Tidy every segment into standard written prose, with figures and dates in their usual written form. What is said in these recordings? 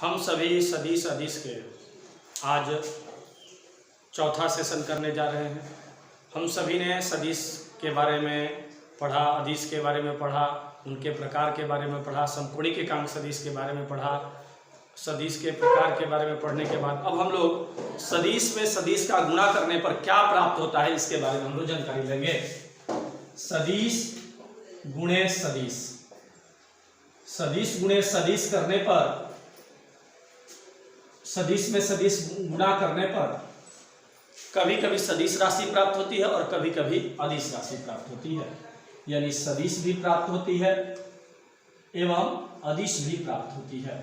हम सभी सदिश अदिश के आज चौथा सेशन करने जा रहे हैं। हम सभी ने सदिश के बारे में पढ़ा, अदिश के बारे में पढ़ा, उनके प्रकार के बारे में पढ़ा, समकोणिक एकांक सदिश के बारे में पढ़ा। सदिश के प्रकार के बारे में पढ़ने के बाद अब हम लोग सदिश में सदिश का गुणा करने पर क्या प्राप्त होता है इसके बारे में हम लोग जानकारी लेंगे। सदिश गुणे सदिश, सदिश गुणे सदिश करने पर, सदिश में सदिश गुणा करने पर कभी कभी सदिश राशि प्राप्त होती है और कभी कभी अदिश राशि प्राप्त होती है। यानी सदिश भी प्राप्त होती है एवं अदिश भी प्राप्त होती है।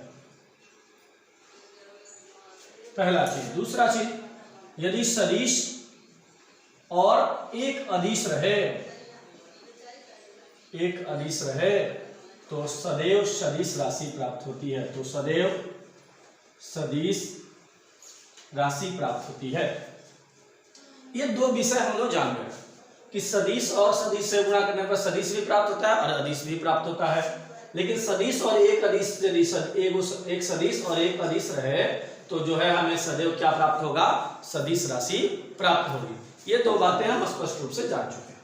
पहला चीज। दूसरा चीज, यदि सदिश और एक अदिश रहे, एक अदिश रहे तो सदैव सदिश राशि प्राप्त होती है। तो सदैव सदिश राशि प्राप्त होती है। ये दो विषय हम लोग जान गए कि सदिश और सदिश से गुणा करने पर सदिश भी प्राप्त होता है और अदिश भी प्राप्त होता है। लेकिन सदिश और एक अदिश, यदि एक सदिश और एक अदिश रहे तो जो है हमें सदैव क्या प्राप्त होगा? सदिश राशि प्राप्त होगी। ये दो बातें हम स्पष्ट रूप से जान चुके हैं।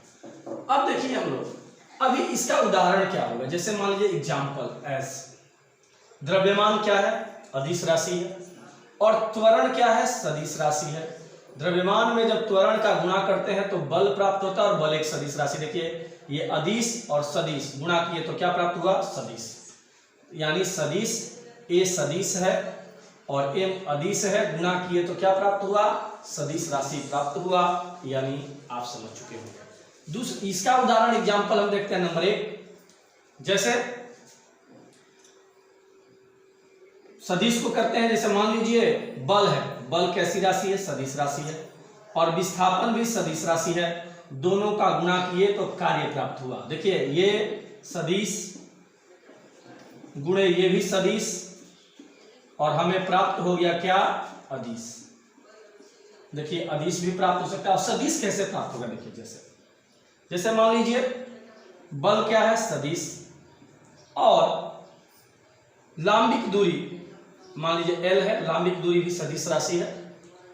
अब देखिए हम लोग अभी इसका उदाहरण क्या होगा। जैसे मान लीजिए एग्जाम्पल एस, द्रव्यमान क्या है? अदिश राशि है। और त्वरण क्या है? सदिश राशि है। द्रव्यमान में जब त्वरण का गुणा करते हैं तो बल प्राप्त होता है और बल एक सदिश राशि। देखिए ये अदिश और सदिश गुणा किए तो क्या प्राप्त हुआ? सदिश। यानी सदिश ए सदिश है और एम अदिश है, गुणा किए तो क्या प्राप्त हुआ? सदिश राशि प्राप्त हुआ। यानी आप समझ चुके होंगे। इसका उदाहरण एग्जाम्पल हम देखते हैं नंबर 1। जैसे सदिश को करते हैं, जैसे मान लीजिए बल है, बल कैसी राशि है? सदिश राशि है। और विस्थापन भी सदिश राशि है। दोनों का गुणा किए तो कार्य प्राप्त हुआ। देखिए ये सदिश गुणे ये भी सदिश और हमें प्राप्त हो गया क्या? अदिश। देखिए अदिश भी प्राप्त हो सकता है। और सदिश कैसे प्राप्त होगा? देखिए जैसे मान लीजिए बल क्या है? सदिश। और लांबिक दूरी मान लीजिए L है, लांबिक दूरी भी सदिश राशि है।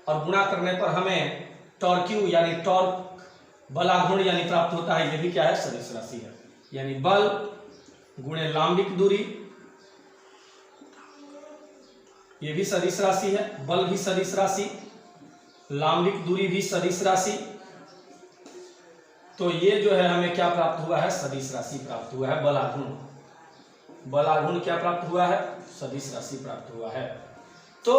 और गुणा करने पर हमें टॉर्क्यू यानी टॉर्क बलाघूर्ण यानी प्राप्त होता है। ये भी क्या है? सदिश राशि है। यानी बल गुणे लांबिक दूरी, ये भी सदिश राशि है। बल भी सदिश राशि, लांबिक दूरी भी सदिश राशि। तो ये जो है हमें क्या प्राप्त हुआ है? सदिश राशि प्राप्त हुआ है। बलाघूर्ण, बलाघूर्ण क्या प्राप्त हुआ है? सदिश राशि प्राप्त हुआ है। तो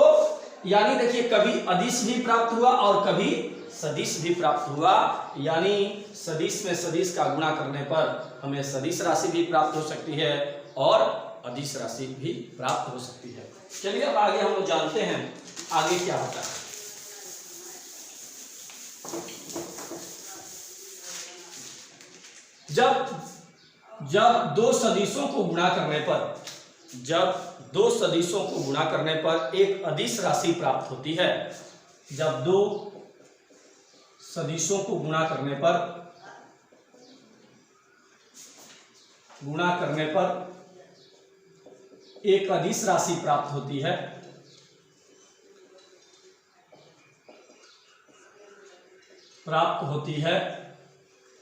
यानी देखिए कभी अदिश भी प्राप्त हुआ और कभी सदिश भी प्राप्त हुआ। यानी सदिश में सदिश का गुणा करने पर हमें सदिश राशि भी प्राप्त हो सकती है और अदिश राशि भी प्राप्त हो सकती है। चलिए अब आगे हम लोग जानते हैं आगे क्या होता है। जब दो सदिशों को गुणा करने पर, जब दो सदिशों को गुणा करने पर एक अदिश राशि प्राप्त होती है। जब दो सदिशों को गुणा करने पर एक अदिश राशि प्राप्त होती है,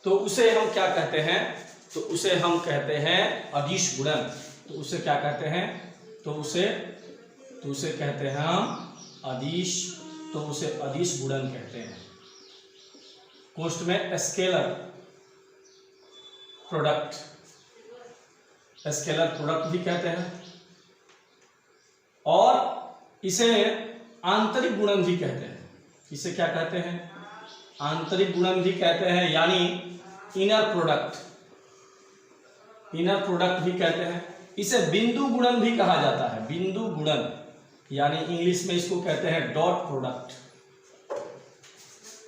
तो उसे हम क्या कहते हैं? तो उसे हम कहते हैं अदिश गुणन। तो उसे क्या कहते हैं? तो उसे कहते हैं हम अदिश, तो उसे अदिश गुणन कहते हैं। पोस्ट में स्केलर प्रोडक्ट, स्केलर प्रोडक्ट भी कहते हैं। और इसे आंतरिक गुणन भी कहते हैं। इसे क्या कहते हैं? आंतरिक गुणन भी कहते हैं। यानी इनर प्रोडक्ट, इनर प्रोडक्ट भी कहते हैं। इसे बिंदु गुणन भी कहा जाता है। बिंदु गुणन यानी इंग्लिश में इसको कहते हैं डॉट प्रोडक्ट।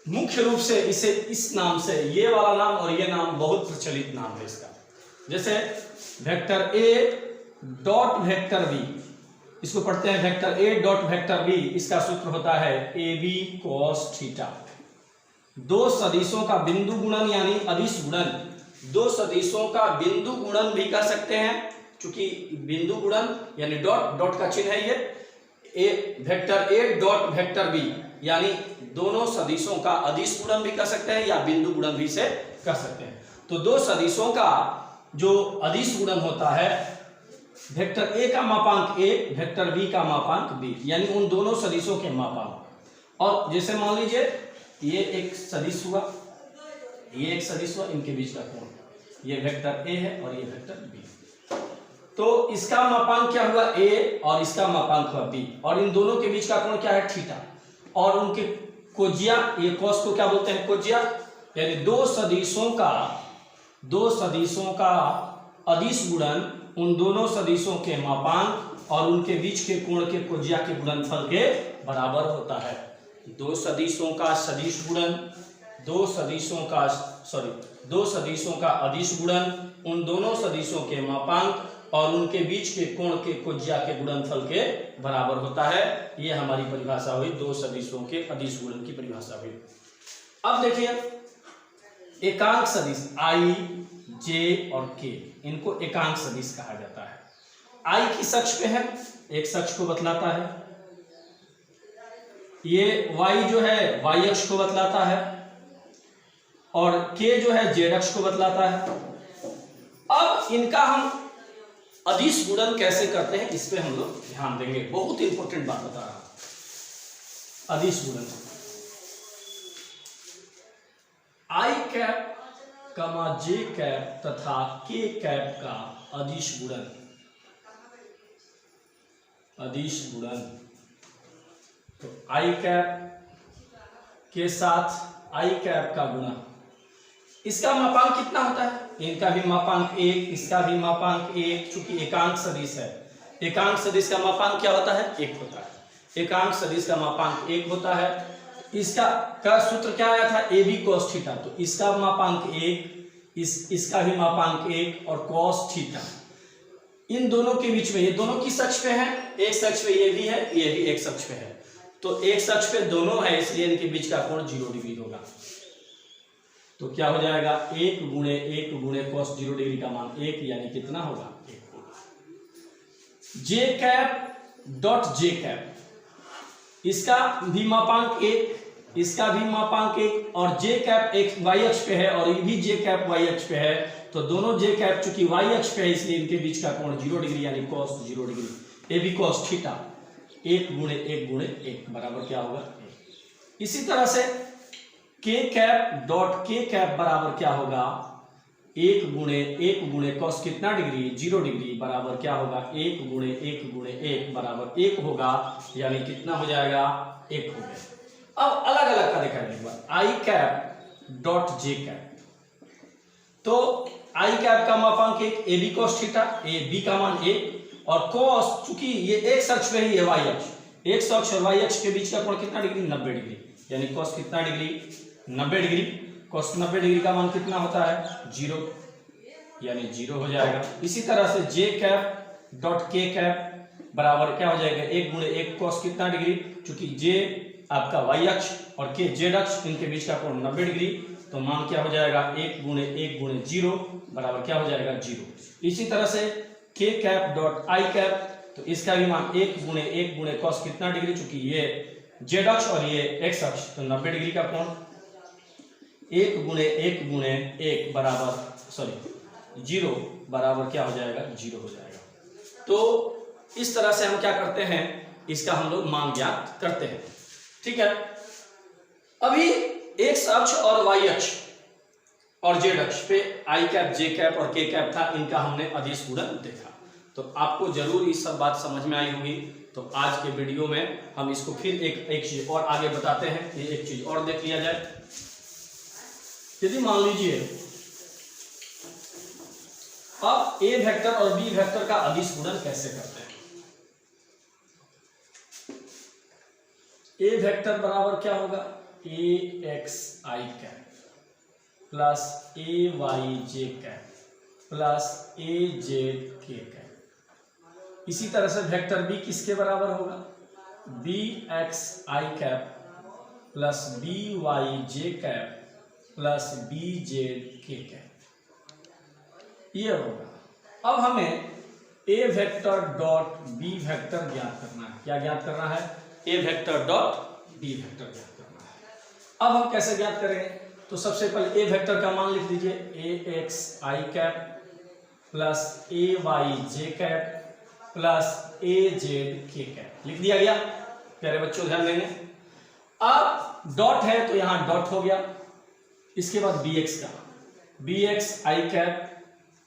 मुख्य रूप से इसे इस नाम से, ये वाला नाम और ये नाम बहुत प्रचलित नाम है इसका। जैसे vector A dot vector B, इसको पढ़ते हैं vector A dot vector B। इसका सूत्र होता है AB cos थीटा। दो सदिशों का बिंदु गुणन यानी अदिश गुणन, दो सदिशों का बिंदु गुणन भी कर सकते हैं चूंकि बिंदु गुणन यानी डॉट, डॉट का चिन्ह है ये, A vector A dot vector B, यानी दोनों सदिशों का अदिश गुणन भी कर सकते हैं या बिंदु गुणन भी से कर सकते हैं। तो दो सदिशों का जो अदिश गुणन होता है, वेक्टर ए का मापांक ए, वेक्टर बी का मापांक बी, यानी उन दोनों सदिशों के मापांक। और जैसे मान लीजिए ये एक सदिश हुआ, ये एक सदिश हुआ, इनके बीच का कोण, ये वेक्टर ए है और ये वेक्टर बी, तो इसका मापांक क्या हुआ ए और इसका मापांक हुआ बी, और इन दोनों के बीच का कोण क्या है थीटा, और उनके कोजिया, ये कॉस को क्या बोलते हैं कोजिया, यानी दो सदिशों का अदिश गुणन उन दोनों सदिशों के मापांक और उनके बीच के कोण के कोजिया के गुणनफल के बराबर होता है। दो सदिशों का सदिश गुणन, दो सदिशों का अदिश गुणन उन दोनों सदिशों के मापांक और उनके बीच के कोण के कोजिया के गुणनफल के बराबर होता है। ये हमारी परिभाषा हुई दो सदिशों के अदिश गुणन की परिभाषा हुई। अब देखिए एकांक सदिश आई, जे और के, इनको एकांक सदिश कहा जाता है। आई किस अक्ष पे है, एक्स अक्ष को बतलाता है, ये y जो है y अक्ष को बतलाता है, और k जो है z अक्ष को बतलाता है। अब इनका हम अदिश गुणन कैसे करते हैं इस पे हम लोग ध्यान देंगे, बहुत इंपॉर्टेंट बात बता रहा हूं। अदिश गुणन आई कैप कमा जे कैप तथा के कैप का अदिश गुणन, अदिश गुणन, तो आई कैप के साथ आई कैप का गुणा, इसका मापांक कितना होता है, इनका भी मापांक एक, इसका भी मापांक एक, चूंकि एकांक सदिश है, एकांक सदिश का मापांक क्या होता है एक होता है, एकांक सदिश का मापांक एक होता है। इसका का सूत्र क्या आया था ए बी कॉस थीटा, तो इसका मापांक एक, इसका भी मापांक एक, और कॉस थीटा इन दोनों के बीच में, ये दोनों किस अक्ष पे है, एक अक्ष पे ये भी है, ये भी एक अक्ष पे है, तो एक अक्ष पे दोनों है, इसलिए इनके बीच का कोण 0 डिग्री होगा। तो क्या हो जाएगा एक गुणे कॉस 0 डिग्री का मान एक, यानी कितना होगा एक होगा। जे कैप डॉट जे कैप, इसका भी मापांक एक, इसका भी मापांक एक, और जे कैप एक वाई अक्ष पे है और ये भी जे कैप वाई अक्ष पे है, तो दोनों जे कैप चूंकि वाई अक्ष पे है इसलिए इनके बीच का कोण 0 डिग्री यानी cos 0 degree. A B cos theta एक गुणे एक बराबर क्या होगा एक। इसी तरह से के कैप डॉट के कैप बराबर क्या होगा एक गुणे कॉस कितना डिग्री 0 डिग्री बराबर क्या होगा एक गुणे एक बराबर एक होगा, यानी कितना हो जाएगा एक हो गया। अब अलग अलग का देखा जाएगा I cap dot J cap, तो आई कैप का मापांक एक, A B cos theta, A B का मान एक, और कॉस चूंकि ये एक अक्ष पे ही है वाई अक्ष, एक अक्ष और वाई अक्ष के बीच का कोण कितना डिग्री 90 डिग्री, यानी कॉस कितना डिग्री 90 डिग्री, कॉस 90 डिग्री का मान कितना होता है 0, यानी 0 हो जाएगा। इसी तरह से जे कैप डॉट के कैप बराबर क्या हो जाएगा एक गुणे एक, कॉस कितना डिग्री, चूंकि जे आपका वाई अक्ष और के जेड अक्ष, इनके बीच का कोण 90 डिग्री, तो मान क्या हो जाएगा एक गुणे 0 बराबर क्या हो जाएगा 0। इसी तरह से के कैप डॉट आई कैप, तो इसका भी मान एक गुणे कॉस कितना डिग्री, चूंकि ये जेड अक्ष और ये एक्स अक्ष, तो 90 डिग्री का कोण एक गुणे एक बराबर 0 बराबर क्या हो जाएगा 0 हो जाएगा। तो इस तरह से हम क्या करते हैं, इसका हम लोग मान ज्ञात करते हैं, ठीक है। अभी एक्स अक्ष और वाई अक्ष और जेड अक्ष पे आई कैप जे कैप और के कैप था, इनका हमने अदिश गुणन देखा, तो आपको जरूर ये सब बात समझ में आई होगी। तो आज के वीडियो में हम इसको फिर एक चीज और आगे बताते हैं, ये एक चीज और देख लिया जाए। यदि मान लीजिए अब ए वेक्टर और बी वेक्टर का अदिश गुणन कैसे करते हैं। ए वेक्टर बराबर क्या होगा ए x I cap plus A Y J cap plus A Z के कैप। इसी तरह से वेक्टर बी किसके बराबर होगा B X I cap plus B Y J cap plus B Z के कैप, ये होगा। अब हमें ए वेक्टर डॉट बी वेक्टर ज्ञात करना है। क्या ज्ञात करना है? ए वेक्टर डॉट बी वेक्टर ज्ञात करना है। अब हम कैसे ज्ञात करेंगे? तो सबसे पहले ए वेक्टर का मान लिख दीजिए, ए x I cap plus A Y J cap plus A Z के कैप। लिख दिया गया। प्यारे बच्चों ध्यान देंगे। अब डॉट है तो यहां डॉट हो गया। इसके बाद बी एक्स का, B X I cap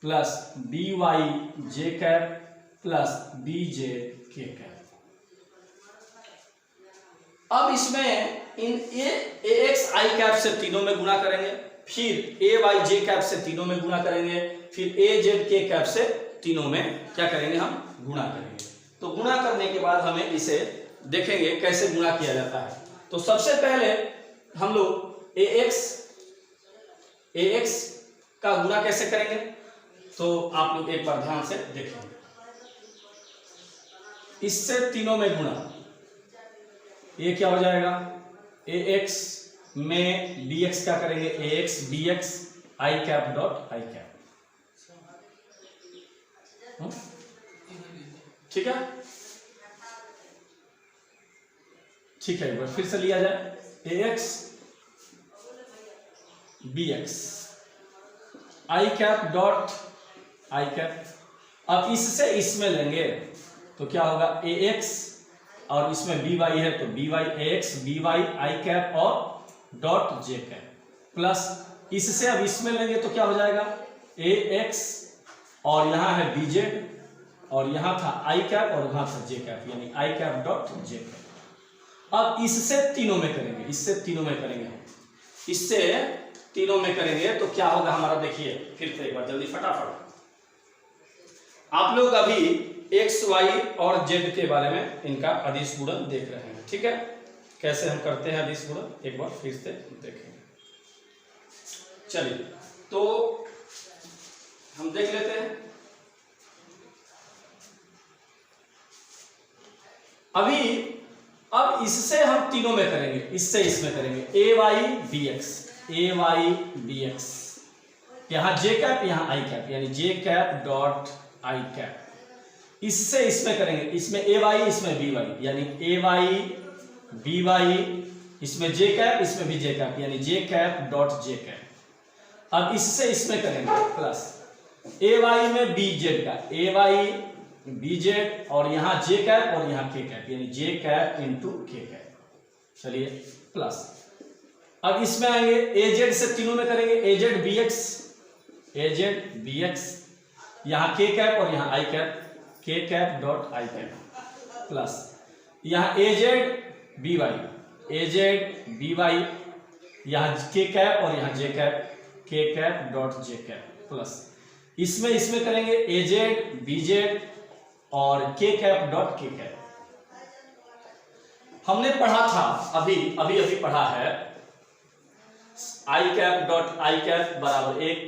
plus B Y J cap plus B Z के कैप। अब इसमें इन ए एक्स आई कैप से तीनों में गुणा करेंगे, फिर ए वाई जे कैप से तीनों में गुणा करेंगे, फिर ए जेड के कैप से तीनों में क्या करेंगे? हम गुणा करेंगे। तो गुणा करने के बाद हमें इसे देखेंगे कैसे गुणा किया जाता है। तो सबसे पहले हम लोग ए एक्स का गुणा कैसे करेंगे? तो आप लोग एक बार ध्यान से देखेंगे। इससे तीनों में गुणा, ये क्या हो जाएगा? ए एक्स में बी एक्स क्या करेंगे? A X B X I cap dot I cap. ठीक है, ठीक है। एक बार फिर से लिया जाए, A X B X I cap dot I cap. अब इससे इसमें लेंगे तो क्या होगा? ए एक्स और इसमें बी वाई है तो बी वाई ए एक्स बी वाई आई कैप और डॉट जे कैप प्लस इससे अब इसमें लेंगे तो क्या हो जाएगा? ए एक्स और यहां है बी जेड और यहां था आई कैप और वहां था जे कैप, यानी आई कैप डॉट जे कैप। अब इससे तीनों में करेंगे, इससे तीनों में करेंगे, इससे तीनों में करेंगे तो क्या होगा हमारा? देखिए फिर से एक बार जल्दी फटाफट। आप लोग अभी एक्स वाई और जेड के बारे में इनका अदिश गुणन देख रहे हैं। ठीक है, कैसे हम करते हैं अदिश गुणन एक बार फिर से देखेंगे। चलिए तो हम देख लेते हैं। अब इससे हम तीनों में करेंगे, इससे इसमें करेंगे, ए वाई बी एक्स, ए वाई बी एक्स, यहां जे कैप यहां आई कैप, यानी जे कैप डॉट आई कैप। इससे इसमें करेंगे, इसमें ए वाई इसमें बी वाई, यानी ए वाई बी वाई, इसमें जे कैप इसमें भी जे कैप, यानी जे कैप डॉट जे कैप। अब इससे इसमें करेंगे प्लस ए वाई में बी जेड का, ए वाई बी जेड और यहां जे कैप और यहां के कैप, यानी जे कैप इंटू के कैप। चलिए प्लस अब इसमें आएंगे, ए जेड से तीनों में करेंगे, ए जेड बी एक्स, ए जेड बी एक्स, यहां के कैप और यहां आई कैप, के cap dot I cap plus यहां ए जेड बी वाई, ए जेड बी वाई, यहां के कैप और यहां जे कैप, के cap dot J cap plus इसमें करेंगे ए जेड बी जेड और के कैप डॉट के कैप। हमने पढ़ा था अभी पढ़ा है, आई कैप डॉट आई कैप बराबर 1,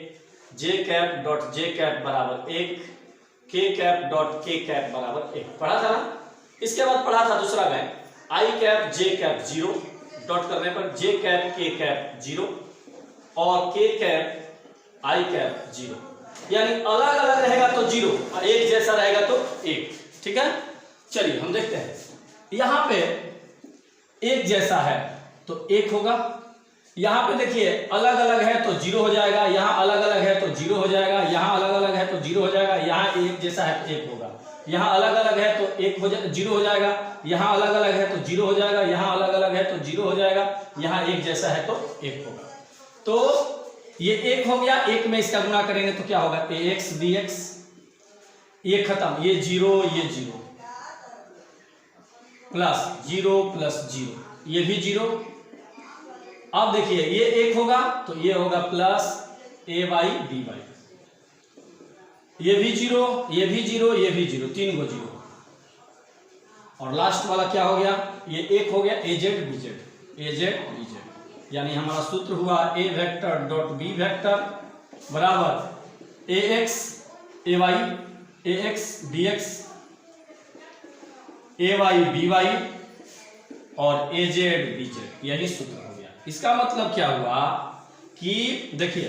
जे कैप डॉट जे कैप बराबर 1, के कैप डॉट के कैप बराबर 1 पढ़ा था ना। इसके बाद पढ़ा था दूसरा में आई कैप जे कैप 0, डॉट करने पर जे कैप के कैप 0 और के कैप आई कैप 0, यानी अलग अलग रहेगा तो 0 और एक जैसा रहेगा तो 1। ठीक है, चलिए हम देखते हैं। यहां पे एक जैसा है तो 1 होगा, यहां पे देखिए अलग अलग है तो 0 हो जाएगा, यहां अलग अलग है तो 0 हो जाएगा, यहां अलग अलग है तो 0 हो जाएगा, यहां एक जैसा है तो 1 होगा, यहां अलग अलग है तो 0 हो जाएगा, यहां अलग अलग है तो 0 हो जाएगा, यहां अलग अलग है तो 0 हो जाएगा, यहां एक जैसा है तो 1 होगा। तो ये 1 हो गया, 1 में इसका गुणा करेंगे तो क्या होगा? ए एक्स बी एक्स, ये खत्म, ये 0 ये 0 प्लस 0 प्लस 0, ये भी 0। अब देखिए ये 1 होगा तो ये होगा प्लस ए वाई बी वाई, ये भी 0 ये भी 0 ये भी 0, 3 गो 0 और लास्ट वाला क्या हो गया? ये 1 हो गया, ए जेड बी जेड, ए जेड बी जेड, यानी हमारा सूत्र हुआ ए वेक्टर डॉट बी वेक्टर बराबर ए एक्स ए वाई, ए एक्स बी एक्स, ए वाई बी वाई और ए जेड बी जेड, यही सूत्र हो गया। इसका मतलब क्या हुआ कि देखिए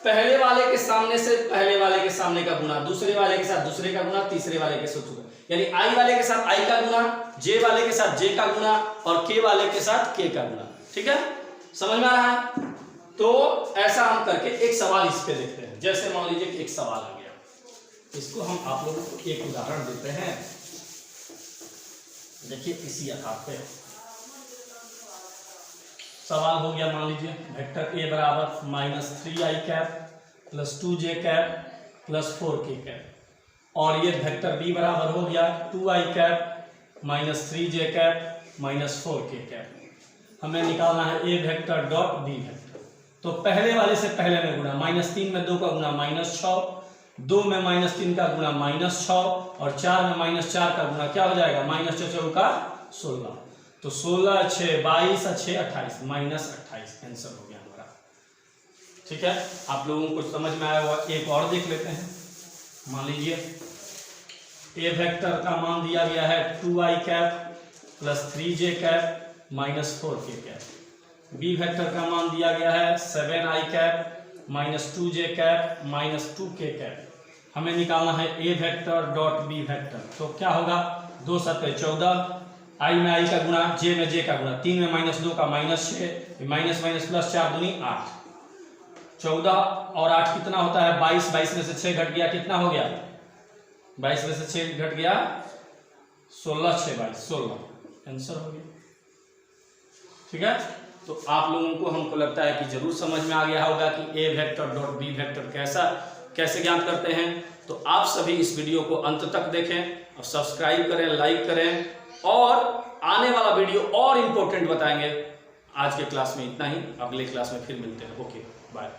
पहले वाले के सामने से पहले वाले के सामने का गुना, दूसरे वाले के साथ दूसरे का गुना, तीसरे वाले के साथ, यानी आई वाले के साथ आई का गुना, जे वाले के साथ जे का गुना और के वाले के साथ के का गुना। ठीक है, समझ में आ रहा है? तो ऐसा हम करके एक सवाल इस पे देखते हैं। जैसे मान लीजिए कि एक सवाल आ गया, इसको हम आप लोगों को एक उदाहरण देते हैं। देखिए इसी आधार पे सवाल हो गया। मान लीजिए वेक्टर ए बराबर -3i cap plus 2j cap plus 4k cap, और ये वेक्टर बी बराबर हो गया 2i cap -3j cap -4k cap. हमें निकालना है ए वेक्टर डॉट बी वेक्टर। तो पहले वाले से पहले में गुणा, -3 में 2 का गुणा -6, 2 में -3 का गुणा -6 और 4 में -4 का गुणा क्या हो जाएगा, -4 का 16। तो 16 6 22 6 28 -28 आंसर हो गया हमारा। ठीक है, आप लोगों को समझ में आया हुआ। एक और देख लेते हैं। मान लीजिए ए वेक्टर का मान दिया गया है 2i cap plus 3j cap -4k cap. B vector का मान दिया गया है 7i cap -2j cap -2k cap. हमें निकालना है ए वेक्टर डॉट बी वेक्टर। तो क्या होगा, 2 7 14, आई में आई का गुणा, जे में जे का गुणा, 3 में -2 का -6, माइनस माइनस प्लस 4 दूनी 8, 14 और 8 कितना होता है 22, 22 में से 6 घट गया, कितना हो गया 22 में से 6 घट गया 16, 6 22 16 आंसर हो गया। ठीक है, तो आप लोगों को हमको लगता है कि जरूर समझ में आ गया होगा कि ए वेक्टर डॉट बी वेक्टर कैसे ज्ञात करते हैं। तो आप सभी इस वीडियो को अंत तक देखें और सब्सक्राइब करें, लाइक करें, और आने वाला वीडियो और इम्पोर्टेंट बताएंगे। आज के क्लास में इतना ही, अगले क्लास में फिर मिलते हैं। Okay bye.